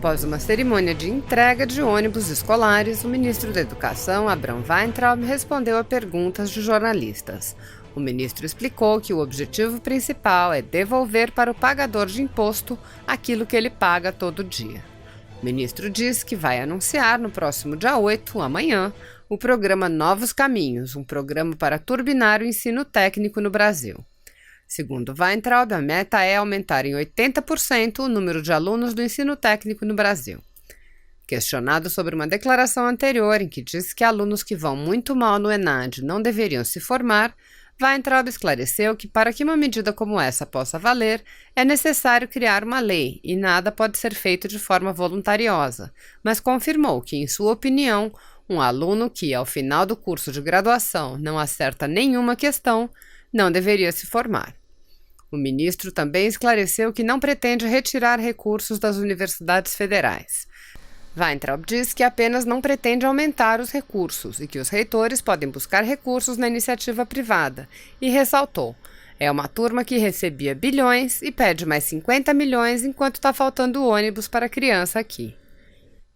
Após uma cerimônia de entrega de ônibus escolares, o ministro da Educação, Abraham Weintraub, respondeu a perguntas de jornalistas. O ministro explicou que o objetivo principal é devolver para o pagador de imposto aquilo que ele paga todo dia. O ministro disse que vai anunciar no próximo dia 8, amanhã, o programa Novos Caminhos, um programa para turbinar o ensino técnico no Brasil. Segundo Weintraub, a meta é aumentar em 80% o número de alunos do ensino técnico no Brasil. Questionado sobre uma declaração anterior em que disse que alunos que vão muito mal no ENAD não deveriam se formar, Weintraub esclareceu que para que uma medida como essa possa valer, é necessário criar uma lei e nada pode ser feito de forma voluntariosa, mas confirmou que, em sua opinião, um aluno que, ao final do curso de graduação, não acerta nenhuma questão, não deveria se formar. O ministro também esclareceu que não pretende retirar recursos das universidades federais. Weintraub disse que apenas não pretende aumentar os recursos e que os reitores podem buscar recursos na iniciativa privada, e ressaltou: é uma turma que recebia bilhões e pede mais 50 milhões enquanto está faltando ônibus para criança aqui.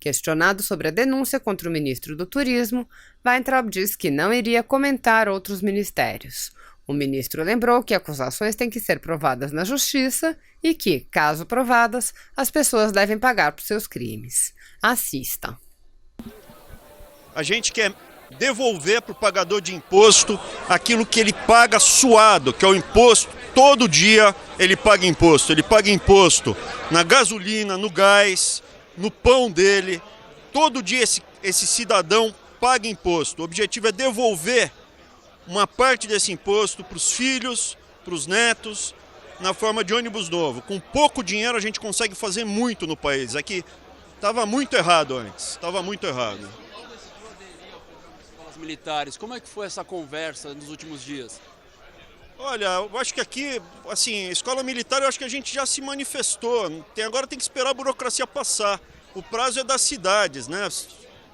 Questionado sobre a denúncia contra o ministro do Turismo, Weintraub disse que não iria comentar outros ministérios. O ministro lembrou que acusações têm que ser provadas na justiça e que, caso provadas, as pessoas devem pagar por seus crimes. Assista. A gente quer devolver para o pagador de imposto aquilo que ele paga suado, que é o imposto. Todo dia ele paga imposto. Ele paga imposto na gasolina, no gás, no pão dele. Todo dia esse cidadão paga imposto. O objetivo é devolver uma parte desse imposto para os filhos, para os netos, na forma de ônibus novo. Com pouco dinheiro a gente consegue fazer muito no país. Aqui estava muito errado antes, estava muito errado. Escolas militares, como é que foi essa conversa nos últimos dias? Olha, eu acho que aqui, assim, escola militar eu acho que a gente já se manifestou. Agora tem que esperar a burocracia passar. O prazo é das cidades, né?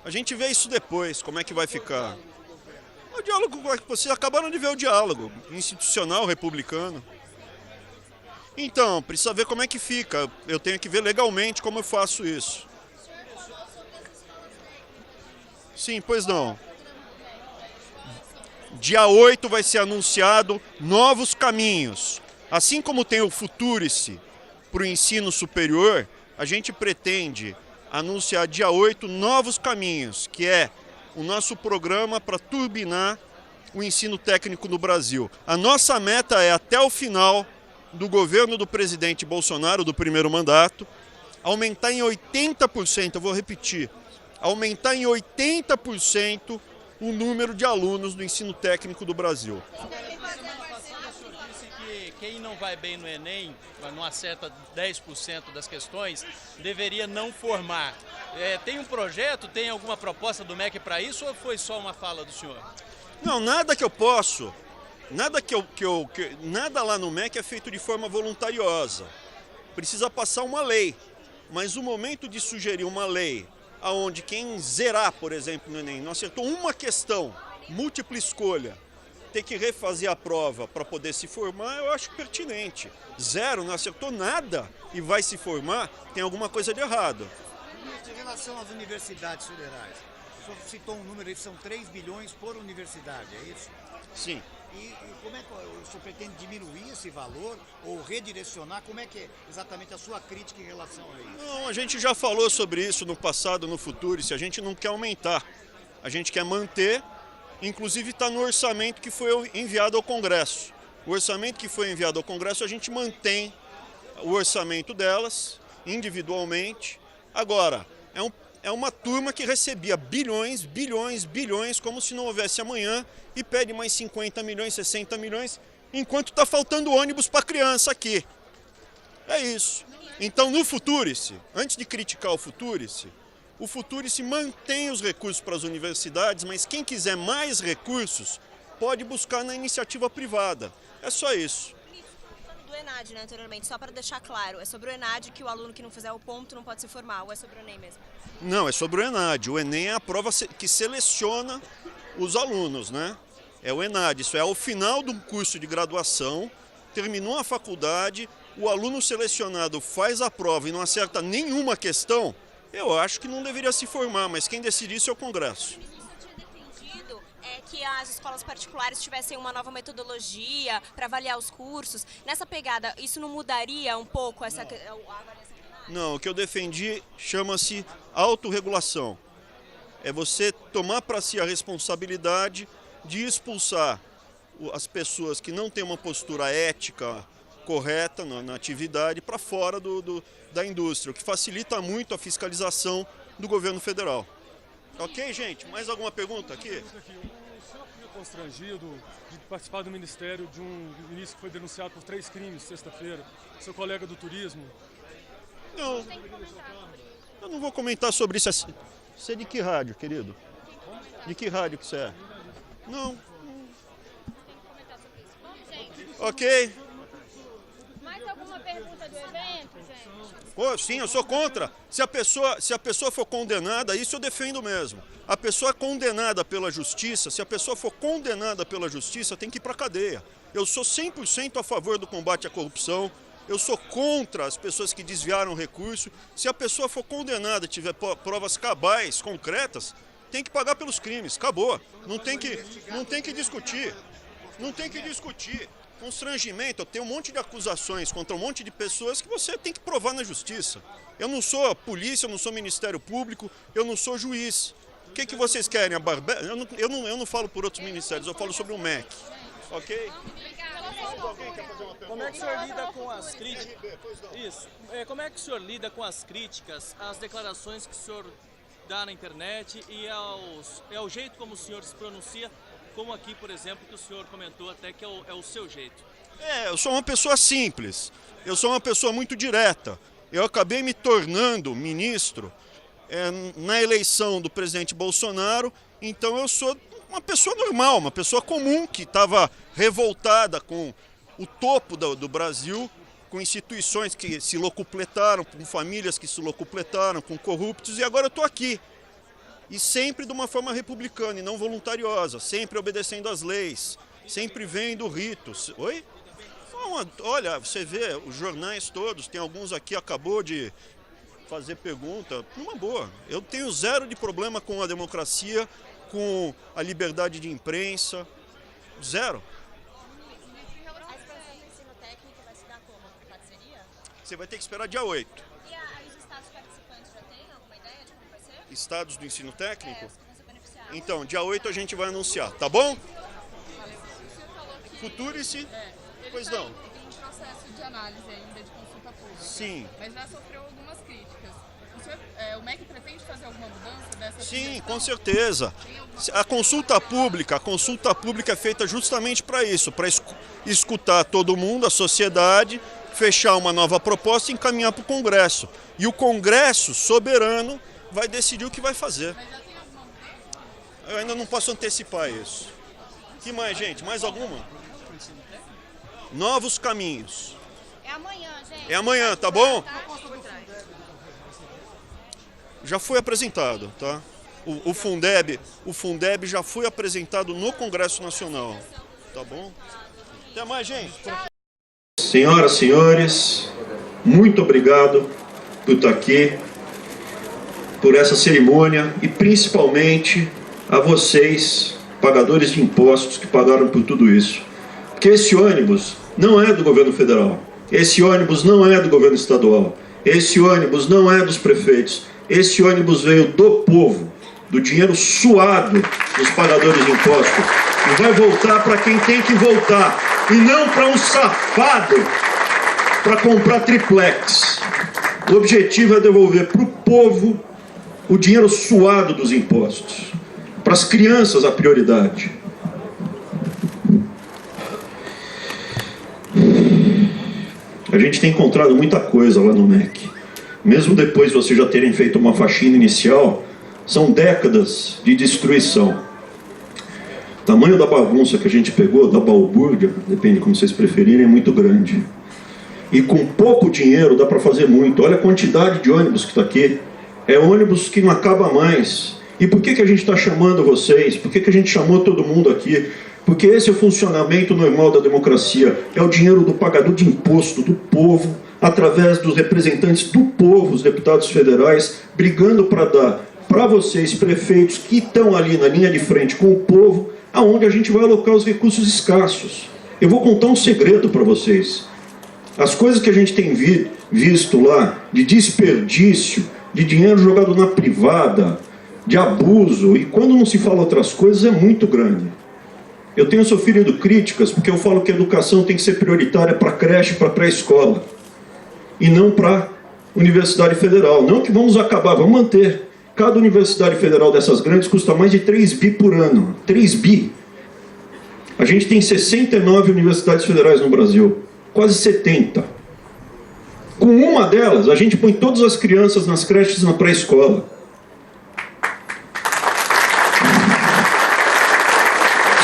A gente vê isso depois, como é que vai ficar. O diálogo, vocês acabaram de ver o diálogo institucional republicano. Então, precisa ver como é que fica. Eu tenho que ver legalmente como eu faço isso. Sim, pois não. Dia 8 vai ser anunciado Novos Caminhos. Assim como tem o Futurice para o ensino superior, a gente pretende anunciar dia 8 Novos Caminhos, que é o nosso programa para turbinar o ensino técnico no Brasil. A nossa meta é, até o final do governo do presidente Bolsonaro, do primeiro mandato, aumentar em 80%, eu vou repetir, aumentar em 80% o número de alunos do ensino técnico do Brasil. Quem não vai bem no Enem, não acerta 10% das questões, deveria não formar. Tem um projeto, tem alguma proposta do MEC para isso ou foi só uma fala do senhor? Não, nada que eu posso. Nada lá no MEC é feito de forma voluntariosa. Precisa passar uma lei. Mas o momento de sugerir uma lei onde quem zerar, por exemplo, no Enem, não acertou uma questão, múltipla escolha, ter que refazer a prova para poder se formar, eu acho pertinente. Zero, não acertou nada e vai se formar, tem alguma coisa de errado. Em relação às universidades federais, o senhor citou um número aí, são 3 bilhões por universidade, é isso? Sim. E como é que o senhor pretende diminuir esse valor ou redirecionar? Como é que é exatamente a sua crítica em relação a isso? Não, a gente já falou sobre isso no passado, no futuro, se a gente não quer aumentar, a gente quer manter. Inclusive está no orçamento que foi enviado ao Congresso. O orçamento que foi enviado ao Congresso, a gente mantém o orçamento delas individualmente. Agora, é uma turma que recebia bilhões, bilhões, bilhões, como se não houvesse amanhã, e pede mais 50 milhões, 60 milhões, enquanto está faltando ônibus para criança aqui. É isso. Então, no Futurice, antes de criticar o Futurice mantém os recursos para as universidades, mas quem quiser mais recursos pode buscar na iniciativa privada. É só isso. Do ENAD, né, anteriormente, só para deixar claro, é sobre o ENAD que o aluno que não fizer o ponto não pode se formar, ou é sobre o Enem mesmo? Não, é sobre o ENAD. O Enem é a prova que seleciona os alunos, né? É o ENAD, isso é ao final de um curso de graduação, terminou a faculdade, o aluno selecionado faz a prova e não acerta nenhuma questão, eu acho que não deveria se formar, mas quem decide isso é o Congresso. Que as escolas particulares tivessem uma nova metodologia para avaliar os cursos. Nessa pegada, isso não mudaria um pouco essa avaliação primária? Não, o que eu defendi chama-se autorregulação. É você tomar para si a responsabilidade de expulsar as pessoas que não têm uma postura ética correta na atividade para fora da indústria, o que facilita muito a fiscalização do governo federal. Ok, gente? Mais alguma pergunta aqui? Constrangido de participar do ministério de um ministro que foi denunciado por 3 crimes sexta-feira, seu colega do turismo? Não, eu não vou comentar sobre isso. Você é de que rádio, querido? De que rádio que você é? Não. Ok. Mais alguma pergunta do evento, gente? Oh, sim, eu sou contra. Se a pessoa for condenada, isso eu defendo mesmo. A pessoa é condenada pela justiça, se a pessoa for condenada pela justiça, tem que ir para a cadeia. Eu sou 100% a favor do combate à corrupção, eu sou contra as pessoas que desviaram recurso. Se a pessoa for condenada e tiver provas cabais, concretas, tem que pagar pelos crimes, acabou. Não tem que discutir. Não tem que discutir. Constrangimento, eu tenho um monte de acusações contra um monte de pessoas que você tem que provar na justiça. Eu não sou polícia, eu não sou Ministério Público, eu não sou juiz. O que vocês querem? Eu não falo por outros ministérios, eu falo sobre o MEC. Ok? Como é que o senhor lida com as críticas? Isso. Como é que o senhor lida com as críticas, as declarações que o senhor dá na internet e ao jeito como o senhor se pronuncia, como aqui, por exemplo, que o senhor comentou até que é o seu jeito? Eu sou uma pessoa simples, eu sou uma pessoa muito direta. Eu acabei me tornando ministro na eleição do presidente Bolsonaro, então eu sou uma pessoa normal, uma pessoa comum que estava revoltada com o topo do Brasil, com instituições que se locupletaram, com famílias que se locupletaram, com corruptos, e agora eu estou aqui. E sempre de uma forma republicana e não voluntariosa, sempre obedecendo às leis, sempre vendo ritos. Oi? Olha, você vê, os jornais todos, tem alguns aqui, acabou de fazer pergunta, numa boa. Eu tenho zero de problema com a democracia, com a liberdade de imprensa, zero. Você vai ter que esperar dia 8. E os estados participantes já têm alguma ideia de como vai ser? Estados do ensino técnico? Então, dia 8 a gente vai anunciar, tá bom? Futurice? Pois não. Tem um processo de análise ainda de consulta pública. Sim. Mas já sofreu algumas críticas. O MEC pretende fazer alguma mudança dessa Sim, com certeza. A consulta pública é feita justamente para isso, para escutar todo mundo, a sociedade, fechar uma nova proposta e encaminhar para o Congresso. E o Congresso, soberano, vai decidir o que vai fazer. Mas já tem alguma mudança? Eu ainda não posso antecipar isso. Que mais, gente? Mais alguma? Novos caminhos. É amanhã, gente. É amanhã, tá bom? Já foi apresentado, tá? O Fundeb já foi apresentado no Congresso Nacional, tá bom? Até mais, gente. Senhoras e senhores, muito obrigado por estar aqui, por essa cerimônia e principalmente a vocês, pagadores de impostos que pagaram por tudo isso. Porque esse ônibus não é do governo federal, esse ônibus não é do governo estadual, esse ônibus não é dos prefeitos, esse ônibus veio do povo, do dinheiro suado dos pagadores de impostos, e vai voltar para quem tem que voltar, e não para um safado para comprar triplex. O objetivo é devolver para o povo o dinheiro suado dos impostos, para as crianças a prioridade. A gente tem encontrado muita coisa lá no MEC. Mesmo depois de vocês já terem feito uma faxina inicial, são décadas de destruição. O tamanho da bagunça que a gente pegou, da balbúrdia, depende como vocês preferirem, é muito grande. E com pouco dinheiro dá para fazer muito. Olha a quantidade de ônibus que está aqui. É ônibus que não acaba mais. E por que a gente está chamando vocês? Por que a gente chamou todo mundo aqui? Porque esse é o funcionamento normal da democracia. É o dinheiro do pagador de imposto, do povo, através dos representantes do povo, os deputados federais, brigando para dar para vocês, prefeitos, que estão ali na linha de frente com o povo, aonde a gente vai alocar os recursos escassos. Eu vou contar um segredo para vocês. As coisas que a gente tem visto lá, de desperdício, de dinheiro jogado na privada, de abuso, e quando não se fala outras coisas, é muito grande. Eu tenho sofrido críticas porque eu falo que a educação tem que ser prioritária para creche, para pré-escola, e não para Universidade Federal. Não que vamos acabar, vamos manter. Cada Universidade Federal dessas grandes custa mais de 3 bi por ano. 3 bi. A gente tem 69 universidades federais no Brasil, quase 70. Com uma delas, a gente põe todas as crianças nas creches na pré-escola.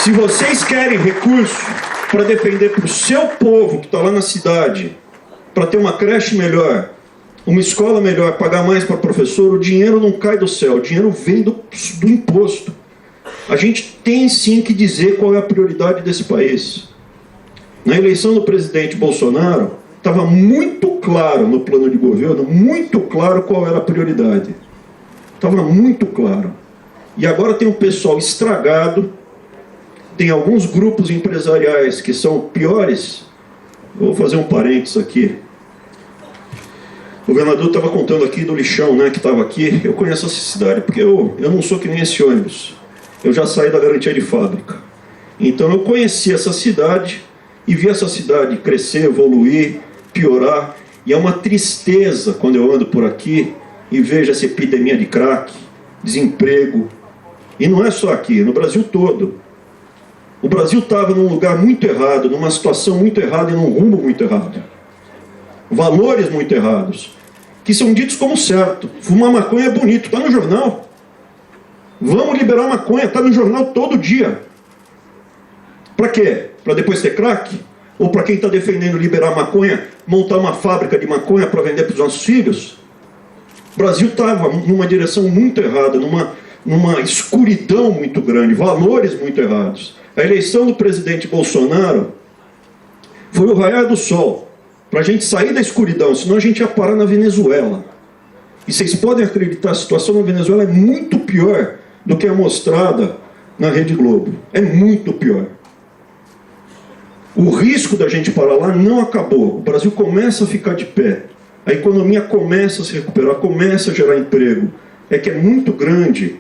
Se vocês querem recurso para defender para o seu povo que está lá na cidade, para ter uma creche melhor, uma escola melhor, pagar mais para professor, o dinheiro não cai do céu, o dinheiro vem do imposto. A gente tem sim que dizer qual é a prioridade desse país. Na eleição do presidente Bolsonaro, estava muito claro no plano de governo, muito claro qual era a prioridade. Estava muito claro. E agora tem um pessoal estragado, tem alguns grupos empresariais que são piores. Eu vou fazer um parênteses aqui. O governador estava contando aqui do lixão, né, que estava aqui. Eu conheço essa cidade, porque eu não sou que nem esse ônibus. Eu já saí da garantia de fábrica. Então eu conheci essa cidade e vi essa cidade crescer, evoluir, piorar. E é uma tristeza quando eu ando por aqui e vejo essa epidemia de crack, desemprego. E não é só aqui, no Brasil todo. O Brasil estava num lugar muito errado, numa situação muito errada e num rumo muito errado. Valores muito errados, que são ditos como certo. Fumar maconha é bonito, está no jornal. Vamos liberar maconha, está no jornal todo dia. Para quê? Para depois ter crack? Ou para quem está defendendo liberar maconha, montar uma fábrica de maconha para vender para os nossos filhos? O Brasil estava numa direção muito errada, numa escuridão muito grande, valores muito errados. A eleição do presidente Bolsonaro foi o raiar do sol, para a gente sair da escuridão, senão a gente ia parar na Venezuela. E vocês podem acreditar, a situação na Venezuela é muito pior do que a mostrada na Rede Globo. É muito pior. O risco da gente parar lá não acabou. O Brasil começa a ficar de pé. A economia começa a se recuperar, começa a gerar emprego. É que é muito grande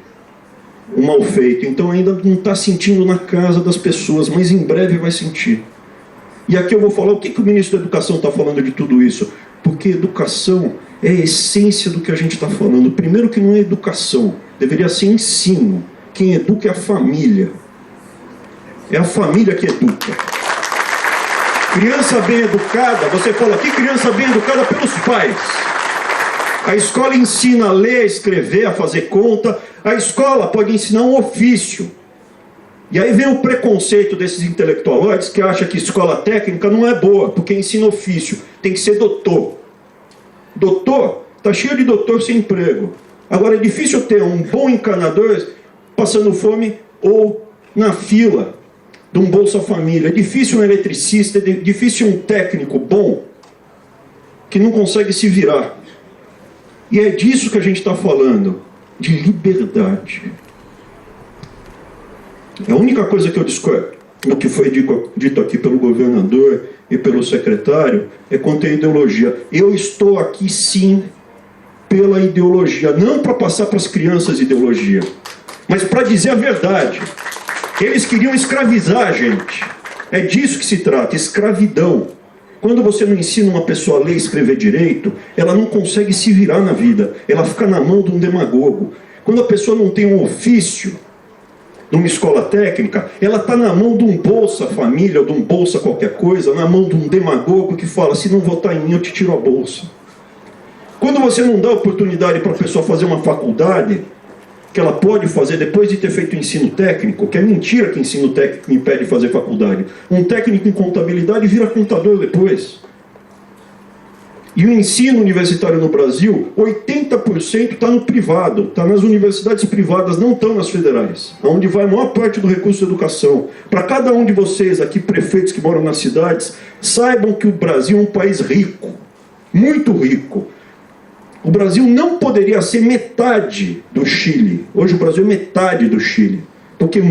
o mal feito, então ainda não está sentindo na casa das pessoas, mas em breve vai sentir. E aqui eu vou falar o que o ministro da Educação está falando de tudo isso, porque educação é a essência do que a gente está falando. Primeiro que não é educação, deveria ser ensino. Quem educa é a família. É a família que educa. Criança bem educada, você fala aqui, criança bem educada pelos pais. A escola ensina a ler, a escrever, a fazer conta. A escola pode ensinar um ofício. E aí vem o preconceito desses intelectualoides que acham que escola técnica não é boa, porque ensina ofício. Tem que ser doutor. Doutor, está cheio de doutor sem emprego. Agora é difícil ter um bom encanador passando fome ou na fila de um Bolsa Família. É difícil um eletricista, é difícil um técnico bom que não consegue se virar. E é disso que a gente está falando, de liberdade. A única coisa que eu discordo do que foi dito aqui pelo governador e pelo secretário é quanto à ideologia. Eu estou aqui sim pela ideologia, não para passar para as crianças ideologia, mas para dizer a verdade. Eles queriam escravizar a gente. É disso que se trata, escravidão. Quando você não ensina uma pessoa a ler e escrever direito, ela não consegue se virar na vida. Ela fica na mão de um demagogo. Quando a pessoa não tem um ofício, numa escola técnica, ela está na mão de um Bolsa Família, ou de um Bolsa qualquer coisa, na mão de um demagogo que fala, se não votar em mim, eu te tiro a bolsa. Quando você não dá oportunidade para a pessoa fazer uma faculdade, que ela pode fazer depois de ter feito ensino técnico, que é mentira que ensino técnico impede de fazer faculdade. Um técnico em contabilidade vira contador depois. E o ensino universitário no Brasil, 80% está no privado, está nas universidades privadas, não estão nas federais, onde vai a maior parte do recurso da educação. Para cada um de vocês aqui, prefeitos que moram nas cidades, saibam que o Brasil é um país rico, muito rico. O Brasil não poderia ser metade do Chile. Hoje o Brasil é metade do Chile, porque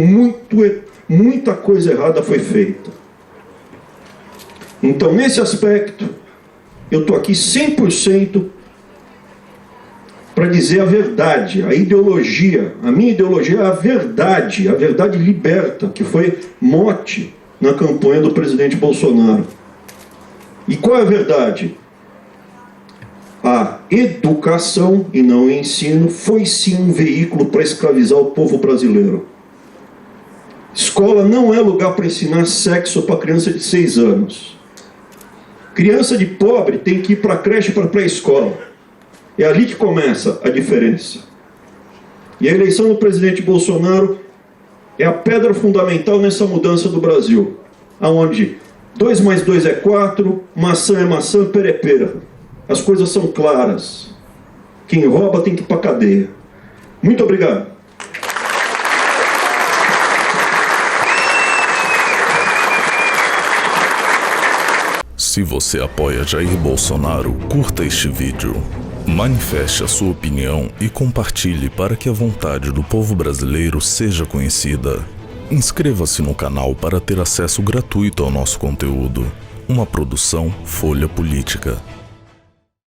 muita coisa errada foi feita. Então, nesse aspecto, eu estou aqui 100% para dizer a verdade, a ideologia. A minha ideologia é a verdade liberta, que foi mote na campanha do presidente Bolsonaro. E qual é a verdade? A educação, e não o ensino, foi sim um veículo para escravizar o povo brasileiro. Escola não é lugar para ensinar sexo para criança de 6 anos. Criança de pobre tem que ir para a creche e para a pré-escola. É ali que começa a diferença. E a eleição do presidente Bolsonaro é a pedra fundamental nessa mudança do Brasil. Onde 2 mais 2 é 4, maçã é maçã, pera é pera. As coisas são claras. Quem rouba tem que ir para a cadeia. Muito obrigado. Se você apoia Jair Bolsonaro, curta este vídeo. Manifeste a sua opinião e compartilhe para que a vontade do povo brasileiro seja conhecida. Inscreva-se no canal para ter acesso gratuito ao nosso conteúdo. Uma produção Folha Política.